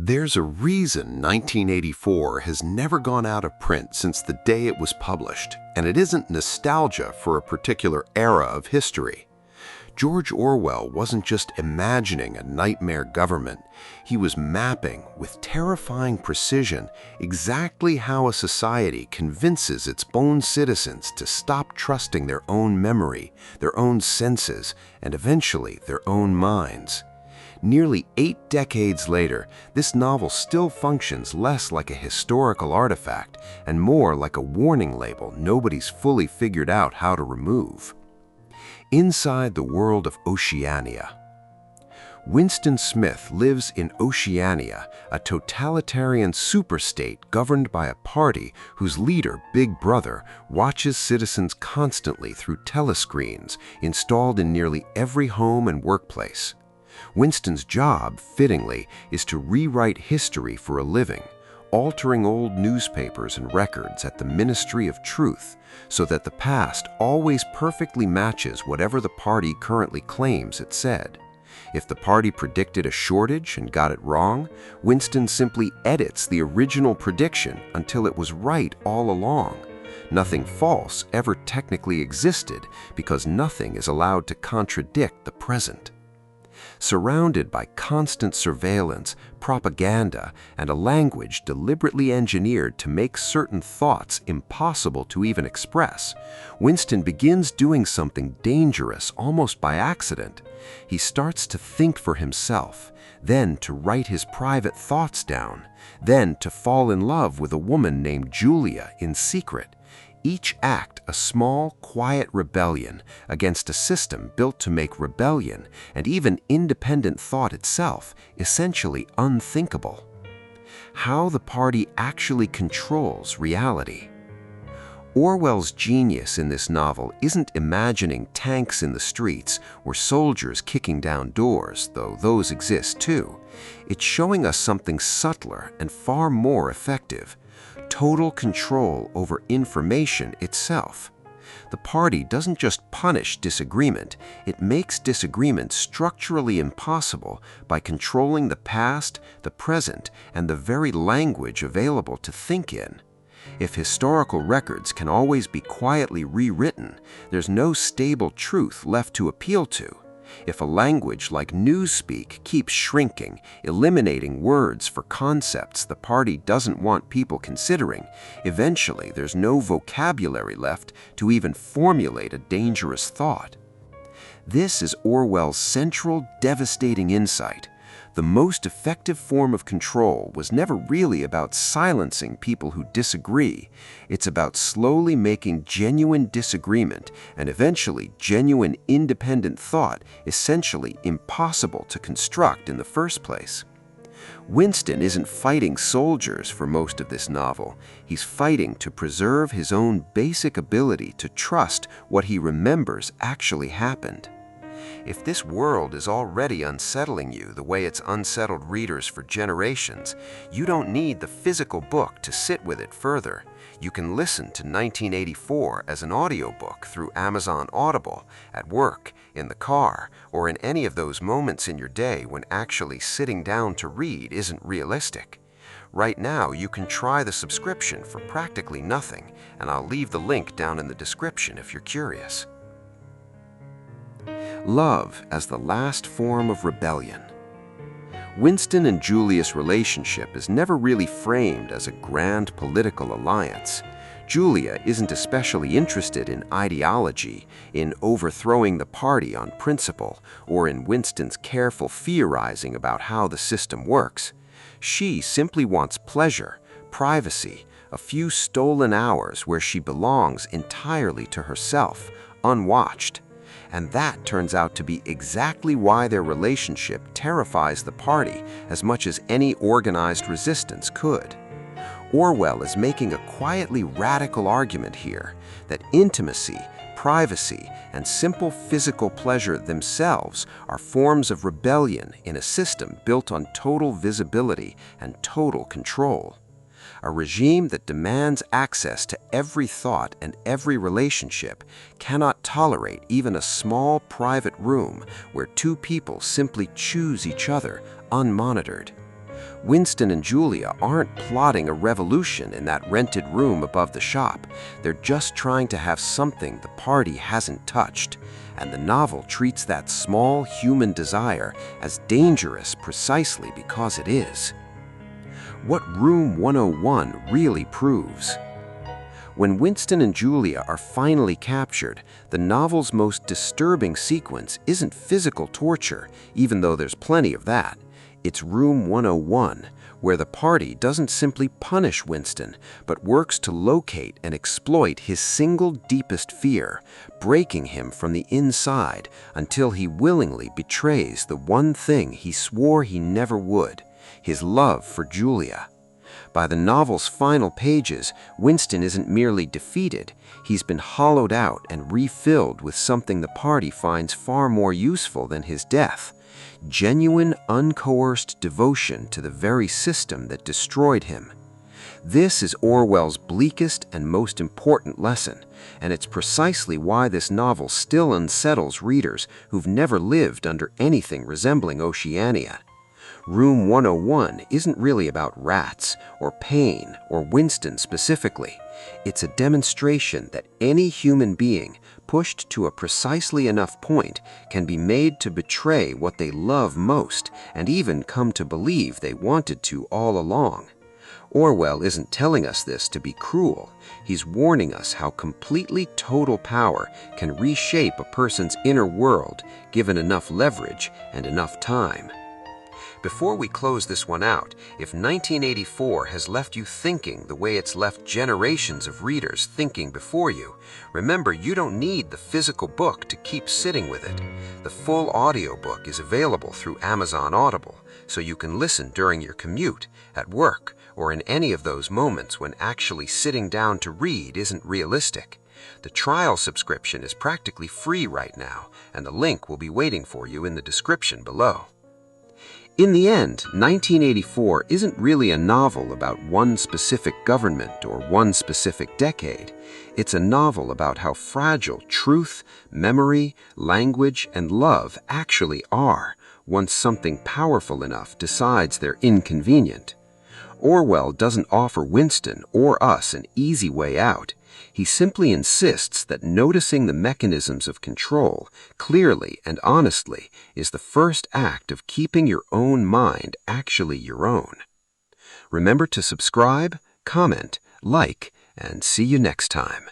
There's a reason 1984 has never gone out of print since the day it was published, and it isn't nostalgia for a particular era of history. George Orwell wasn't just imagining a nightmare government, he was mapping, with terrifying precision, exactly how a society convinces its own citizens to stop trusting their own memory, their own senses, and eventually their own minds. Nearly 8 decades later, this novel still functions less like a historical artifact and more like a warning label nobody's fully figured out how to remove. Inside the world of Oceania. Winston Smith lives in Oceania, a totalitarian superstate governed by a party whose leader, Big Brother, watches citizens constantly through telescreens installed in nearly every home and workplace. Winston's job, fittingly, is to rewrite history for a living, altering old newspapers and records at the Ministry of Truth so that the past always perfectly matches whatever the party currently claims it said. If the party predicted a shortage and got it wrong, Winston simply edits the original prediction until it was right all along. Nothing false ever technically existed because nothing is allowed to contradict the present. Surrounded by constant surveillance, propaganda, and a language deliberately engineered to make certain thoughts impossible to even express, Winston begins doing something dangerous almost by accident. He starts to think for himself, then to write his private thoughts down, then to fall in love with a woman named Julia in secret. Each act a small, quiet rebellion against a system built to make rebellion and even independent thought itself essentially unthinkable. How the party actually controls reality. Orwell's genius in this novel isn't imagining tanks in the streets or soldiers kicking down doors, though those exist too. It's showing us something subtler and far more effective: total control over information itself. The party doesn't just punish disagreement, it makes disagreement structurally impossible by controlling the past, the present, and the very language available to think in. If historical records can always be quietly rewritten, there's no stable truth left to appeal to. If a language like newspeak keeps shrinking, eliminating words for concepts the party doesn't want people considering, eventually there's no vocabulary left to even formulate a dangerous thought. This is Orwell's central, devastating insight. The most effective form of control was never really about silencing people who disagree. It's about slowly making genuine disagreement and eventually genuine independent thought essentially impossible to construct in the first place. Winston isn't fighting soldiers for most of this novel. He's fighting to preserve his own basic ability to trust what he remembers actually happened. If this world is already unsettling you the way it's unsettled readers for generations, you don't need the physical book to sit with it further. You can listen to 1984 as an audiobook through Amazon Audible, at work, in the car, or in any of those moments in your day when actually sitting down to read isn't realistic. Right now, you can try the subscription for practically nothing, and I'll leave the link down in the description if you're curious. Love as the last form of rebellion. Winston and Julia's relationship is never really framed as a grand political alliance. Julia isn't especially interested in ideology, in overthrowing the party on principle, or in Winston's careful theorizing about how the system works. She simply wants pleasure, privacy, a few stolen hours where she belongs entirely to herself, unwatched. And that turns out to be exactly why their relationship terrifies the party as much as any organized resistance could. Orwell is making a quietly radical argument here that intimacy, privacy, and simple physical pleasure themselves are forms of rebellion in a system built on total visibility and total control. A regime that demands access to every thought and every relationship cannot tolerate even a small private room where two people simply choose each other unmonitored. Winston and Julia aren't plotting a revolution in that rented room above the shop. They're just trying to have something the party hasn't touched. And the novel treats that small human desire as dangerous precisely because it is. What Room 101 really proves. When Winston and Julia are finally captured, the novel's most disturbing sequence isn't physical torture, even though there's plenty of that. It's Room 101, where the party doesn't simply punish Winston, but works to locate and exploit his single deepest fear, breaking him from the inside until he willingly betrays the one thing he swore he never would, his love for Julia. By the novel's final pages, Winston isn't merely defeated, he's been hollowed out and refilled with something the party finds far more useful than his death: genuine, uncoerced devotion to the very system that destroyed him. This is Orwell's bleakest and most important lesson, and it's precisely why this novel still unsettles readers who've never lived under anything resembling Oceania. Room 101 isn't really about rats, or pain, or Winston specifically. It's a demonstration that any human being, pushed to a precisely enough point, can be made to betray what they love most, and even come to believe they wanted to all along. Orwell isn't telling us this to be cruel. He's warning us how completely total power can reshape a person's inner world, given enough leverage and enough time. Before we close this one out, if 1984 has left you thinking the way it's left generations of readers thinking before you, remember you don't need the physical book to keep sitting with it. The full audiobook is available through Amazon Audible, so you can listen during your commute, at work, or in any of those moments when actually sitting down to read isn't realistic. The trial subscription is practically free right now, and the link will be waiting for you in the description below. In the end, 1984 isn't really a novel about one specific government or one specific decade. It's a novel about how fragile truth, memory, language, and love actually are once something powerful enough decides they're inconvenient. Orwell doesn't offer Winston or us an easy way out. He simply insists that noticing the mechanisms of control clearly and honestly is the first act of keeping your own mind actually your own. Remember to subscribe, comment, like, and see you next time.